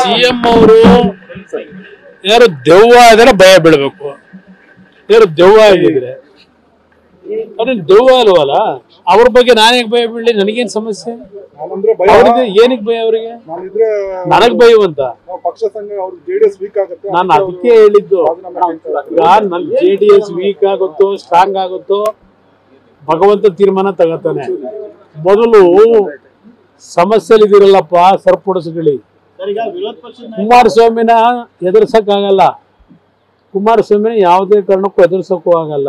CM ಅವರು ಯಾರು ದೆವ್ವ ಇದ್ರೆ ಭಯ ಬೀಳ್ಬೇಕು, ಯಾರು ದೆವ್ವ ಆಗಿದ್ರೆ ಅದೇನು ದೆವ್ವ ಅಲ್ವಲ್ಲ. ಅವ್ರ ಬಗ್ಗೆ ನಾನೇಗ್ ಭಯ ಬೀಳಲಿ? ನನಗೇನ್ ಸಮಸ್ಯೆ? ಅವ್ರಿಗೆ ಏನಕ್ಕೆ ಭಯ? ಅವರಿಗೆ ನನಗ್ ಭಯವಂತ? ನಾನು ಅದಕ್ಕೆ ಹೇಳಿದ್ದು, ನನ್ನ JDS ವೀಕ್ ಆಗುತ್ತೋ ಸ್ಟ್ರಾಂಗ್ ಆಗುತ್ತೋ ಭಗವಂತ ತೀರ್ಮಾನ ತಗೋತಾನೆ. ಮೊದಲು ಸಮಸ್ಯೆಲಿದಿರಲ್ಲಪ್ಪ ಸರಿಪಡಿಸ್ಕೊಳ್ಳಿ. ಕುಮಾರಸ್ವಾಮಿನ ಎದುರಿಸಕ್ಕಾಗಲ್ಲ, ಕುಮಾರಸ್ವಾಮಿನ ಯಾವುದೇ ಕಾರಣಕ್ಕೂ ಎದುರಿಸಕ್ಕೂ ಆಗಲ್ಲ.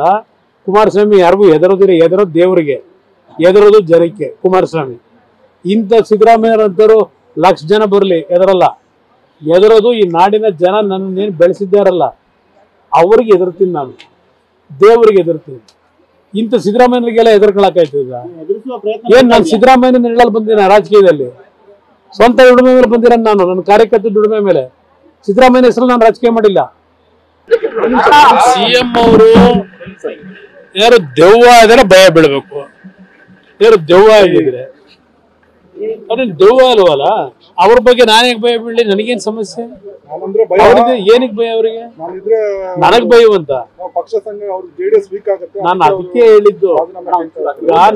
ಕುಮಾರಸ್ವಾಮಿ ಯಾರಿಗೂ ಎದುರೋದಿಲ್ಲ, ಎದುರೋದು ದೇವರಿಗೆ, ಎದುರೋದು ಜನಕ್ಕೆ. ಕುಮಾರಸ್ವಾಮಿ ಇಂಥ ಸಿದ್ದರಾಮಯ್ಯರಂತರು ಲಕ್ಷ ಜನ ಬರಲಿ ಎದುರಲ್ಲ, ಎದುರೋದು ಈ ನಾಡಿನ ಜನ ನನ್ನೇನು ಬೆಳೆಸಿದ್ದಾರಲ್ಲ ಅವ್ರಿಗೆ ಎದುರ್ತೀನಿ, ನಾನು ದೇವರಿಗೆ ಎದುರ್ತೀನಿ. ಇಂಥ ಸಿದ್ದರಾಮಯ್ಯನಿಗೆಲ್ಲ ಎದುರ್ಕೊಳಕಾಯ್ತದ? ಏನ್ ನಾನು ಸಿದ್ದರಾಮಯ್ಯನ ನೆರಳಲ್ಲಿ ಬಂದಿನ ರಾಜಕೀಯದಲ್ಲಿ? ಸ್ವಂತ ದುಡಿಮೆ ಮೇಲೆ ಬಂದಿರ ನಾನು, ನನ್ನ ಕಾರ್ಯಕರ್ತ ದುಡಿಮೆ ಮೇಲೆ. ಸಿದ್ದರಾಮಯ್ಯನ ಹೆಸರು ನಾನು ರಾಜಕೀಯ ಮಾಡಿಲ್ಲ. ಸಿಎಂ ಅವರು ಯಾರು ದೆವ್ವ ಇದ್ರೆ ಭಯ ಬೀಳ್ಬೇಕು, ಯಾರು ದೆವ್ವ ಆಗಿದ್ರೆ ಅದೇನು ದೆವ್ವ ಅಲ್ವಲ್ಲ. ಅವ್ರ ಬಗ್ಗೆ ನಾನೇಗ್ ಭಯ ಬೀಳಲಿ? ನನಗೇನ್ ಸಮಸ್ಯೆ? ಅವ್ರಿಗೆ ಏನಕ್ಕೆ ಭಯ? ಅವರಿಗೆ ನನಗ್ ಭಯವಂತ? ನಾನು ಅದಕ್ಕೆ ಹೇಳಿದ್ದು,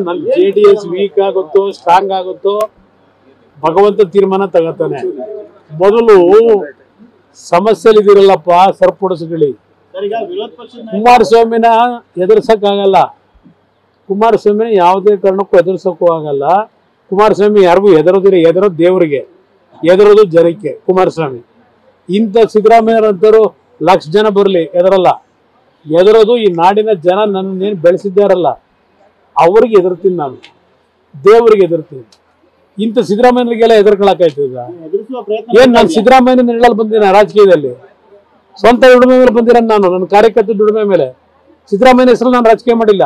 ನನ್ನ JDS ವೀಕ್ ಆಗುತ್ತೋ ಸ್ಟ್ರಾಂಗ್ ಆಗುತ್ತೋ ಭಗವಂತ ತೀರ್ಮಾನ ತಗೋತಾನೆ. ಮೊದಲು ಸಮಸ್ಯೆಲಿದಿರಲ್ಲಪ್ಪ ಸರಿಪಡಿಸ್ಕೊಳ್ಳಿ. ಕುಮಾರಸ್ವಾಮಿನ ಎದುರಿಸಕ್ಕಾಗಲ್ಲ, ಕುಮಾರಸ್ವಾಮಿನ ಯಾವುದೇ ಕಾರಣಕ್ಕೂ ಎದುರಿಸಕ್ಕೂ ಆಗಲ್ಲ. ಕುಮಾರಸ್ವಾಮಿ ಯಾರಿಗೂ ಎದುರೋದಿಲ್ಲ, ಎದುರೋದು ದೇವರಿಗೆ, ಎದುರೋದು ಜನಕ್ಕೆ. ಕುಮಾರಸ್ವಾಮಿ ಇಂಥ ಸಿದ್ದರಾಮಯ್ಯರಂತರು ಲಕ್ಷ ಜನ ಬರಲಿ ಎದುರಲ್ಲ, ಎದುರೋದು ಈ ನಾಡಿನ ಜನ ನನ್ನೇನು ಬೆಳೆಸಿದ್ದಾರಲ್ಲ ಅವ್ರಿಗೆ ಎದುರ್ತೀನಿ, ನಾನು ದೇವರಿಗೆ ಎದುರ್ತೀನಿ. ಇಂಥ ಸಿದ್ದರಾಮಯ್ಯನಿಗೆಲ್ಲ ಎದುರ್ಕೊಳಕಾಯ್ತದ? ಏನ್ ನಾನು ಸಿದ್ದರಾಮಯ್ಯನ ನೆರಳಲ್ಲಿ ಬಂದಿನ ರಾಜಕೀಯದಲ್ಲಿ? ಸ್ವಂತ ದುಡಿಮೆ ಮೇಲೆ ಬಂದಿರ ನಾನು, ನನ್ನ ಕಾರ್ಯಕರ್ತ ದುಡಿಮೆ ಮೇಲೆ. ಸಿದ್ದರಾಮಯ್ಯನ ಹೆಸರು ನಾನು ರಾಜಕೀಯ ಮಾಡಿಲ್ಲ.